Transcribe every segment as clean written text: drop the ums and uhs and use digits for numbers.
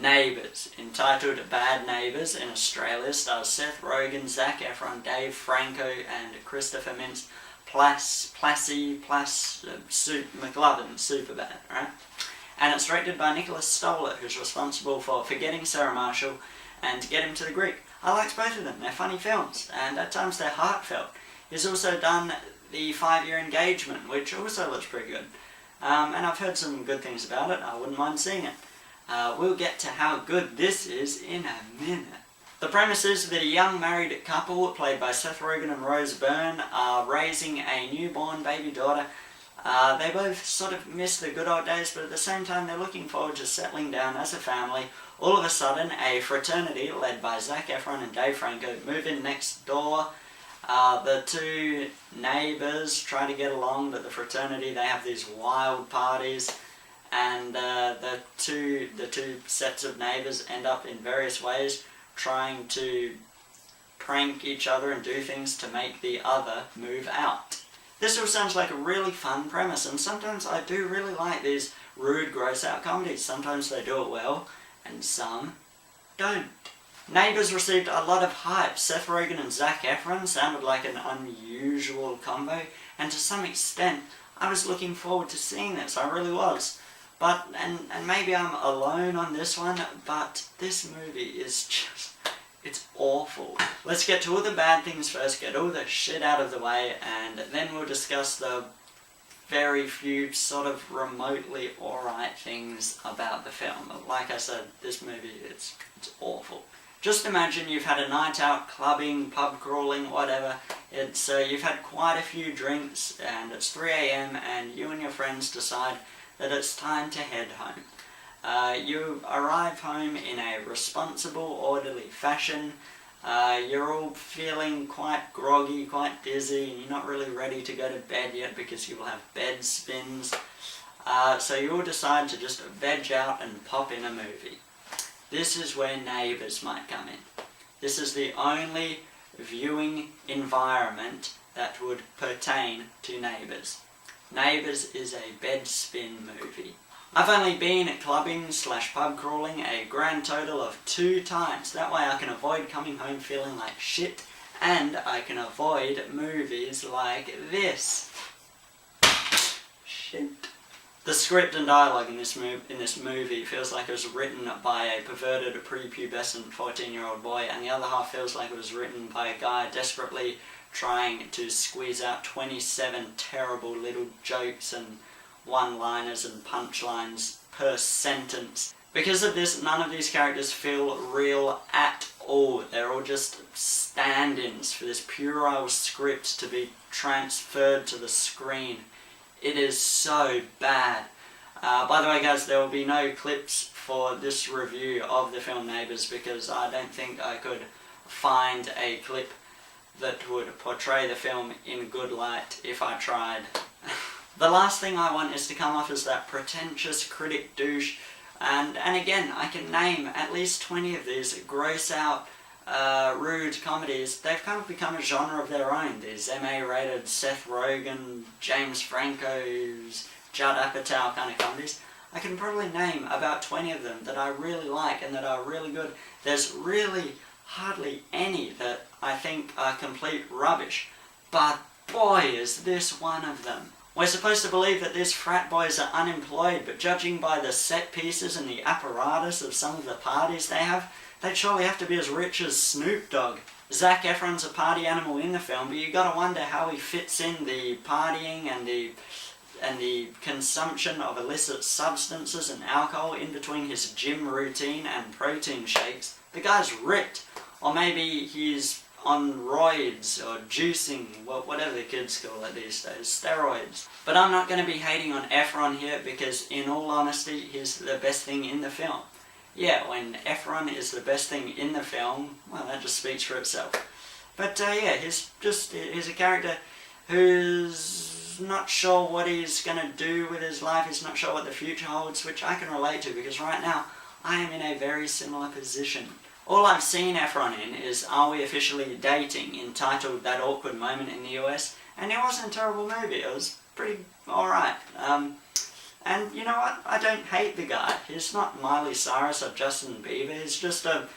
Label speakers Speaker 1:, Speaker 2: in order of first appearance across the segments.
Speaker 1: Neighbours, entitled Bad Neighbours in Australia, stars Seth Rogen, Zac Efron, Dave Franco and Christopher McLovin, Superbad, right? And it's directed by Nicholas Stoller, who's responsible for Forgetting Sarah Marshall and Get Him to the Greek. I liked both of them. They're funny films, and at times they're heartfelt. He's also done The 5-Year Engagement, which also looks pretty good. And I've heard some good things about it. I wouldn't mind seeing it. We'll get to how good this is in a minute. The premise is that a young married couple, played by Seth Rogen and Rose Byrne, are raising a newborn baby daughter. They both sort of miss the good old days, but at the same time they're looking forward to settling down as a family. All of a sudden, a fraternity led by Zac Efron and Dave Franco move in next door. The two neighbours try to get along, but the fraternity, they have these wild parties, and the two sets of neighbours end up in various ways trying to prank each other and do things to make the other move out. This all sounds like a really fun premise, and sometimes I do really like these rude, gross-out comedies. Sometimes they do it well, and some don't. Neighbours received a lot of hype. Seth Rogen and Zac Efron sounded like an unusual combo, and to some extent I was looking forward to seeing this, I really was. But, and maybe I'm alone on this one, but this movie is just, it's awful. Let's get to all the bad things first, get all the shit out of the way, and then we'll discuss the very few sort of remotely alright things about the film. Like I said, this movie, it's awful. Just imagine you've had a night out, clubbing, pub crawling, whatever. It's you've had quite a few drinks, and it's 3 AM, and you and your friends decide that it's time to head home. You arrive home in a responsible, orderly fashion. You're all feeling quite groggy, quite dizzy, and you're not really ready to go to bed yet because you will have bed spins. So you all decide to just veg out and pop in a movie. This is where Neighbours might come in. This is the only viewing environment that would pertain to Neighbours. Neighbours is a bed spin movie. I've only been at clubbing / pub crawling a grand total of 2 times. That way I can avoid coming home feeling like shit, and I can avoid movies like this. Shit. The script and dialogue in this movie feels like it was written by a perverted, prepubescent 14-year-old boy, and the other half feels like it was written by a guy desperately trying to squeeze out 27 terrible little jokes and one-liners and punchlines per sentence. Because of this, none of these characters feel real at all. They're all just stand-ins for this puerile script to be transferred to the screen. It is so bad. By the way guys, there will be no clips for this review of the film Neighbours because I don't think I could find a clip that would portray the film in good light if I tried. The last thing I want is to come off as that pretentious critic douche, and again, I can name at least 20 of these gross-out, rude comedies. They've kind of become a genre of their own. These MA-rated Seth Rogen, James Franco's, Judd Apatow kind of comedies. I can probably name about 20 of them that I really like and that are really good. There's really hardly any that I think are complete rubbish, but boy is this one of them. We're supposed to believe that these frat boys are unemployed, but judging by the set pieces and the apparatus of some of the parties they have, they'd surely have to be as rich as Snoop Dogg. Zac Efron's a party animal in the film, but you gotta wonder how he fits in the partying and the consumption of illicit substances and alcohol in between his gym routine and protein shakes. The guy's ripped, or maybe he's on roids or juicing, whatever the kids call it these days, steroids. But I'm not going to be hating on Efron here because in all honesty he's the best thing in the film. Yeah, when Efron is the best thing in the film, well that just speaks for itself. But yeah, he's a character who's not sure what he's going to do with his life, he's not sure what the future holds, which I can relate to because right now I am in a very similar position. All I've seen Efron in is Are We Officially Dating, entitled That Awkward Moment in the US, and it wasn't a terrible movie, it was pretty alright. And you know what? I don't hate the guy. He's not Miley Cyrus or Justin Bieber. He's just a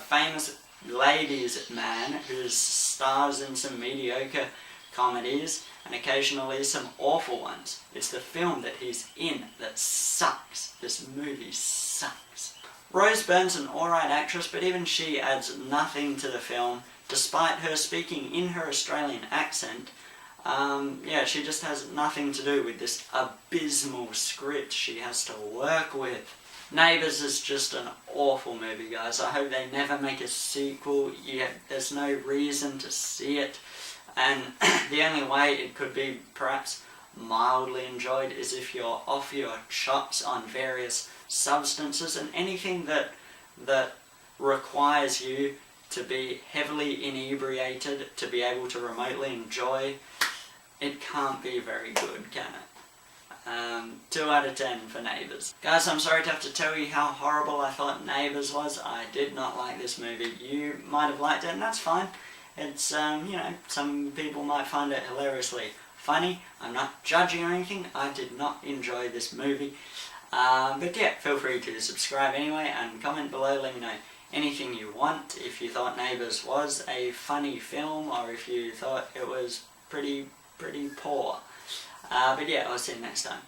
Speaker 1: famous ladies man who stars in some mediocre comedies and occasionally some awful ones. It's the film that he's in that sucks. This movie sucks. Rose Byrne's an alright actress, but even she adds nothing to the film, despite her speaking in her Australian accent. Yeah, she just has nothing to do with this abysmal script she has to work with. Neighbours is just an awful movie, guys. I hope they never make a sequel. There's no reason to see it. And the only way it could be perhaps mildly enjoyed is if you're off your chops on various substances, and anything that requires you to be heavily inebriated to be able to remotely enjoy, it can't be very good, can it? 2 out of 10 for Neighbours. Guys, I'm sorry to have to tell you how horrible I thought Neighbours was. I did not like this movie. You might have liked it, and that's fine. It's, you know, some people might find it hilariously funny. I'm not judging or anything. I did not enjoy this movie. But yeah, feel free to subscribe anyway and comment below. Let me know anything you want. If you thought Neighbours was a funny film, or if you thought it was pretty poor. But yeah, I'll see you next time.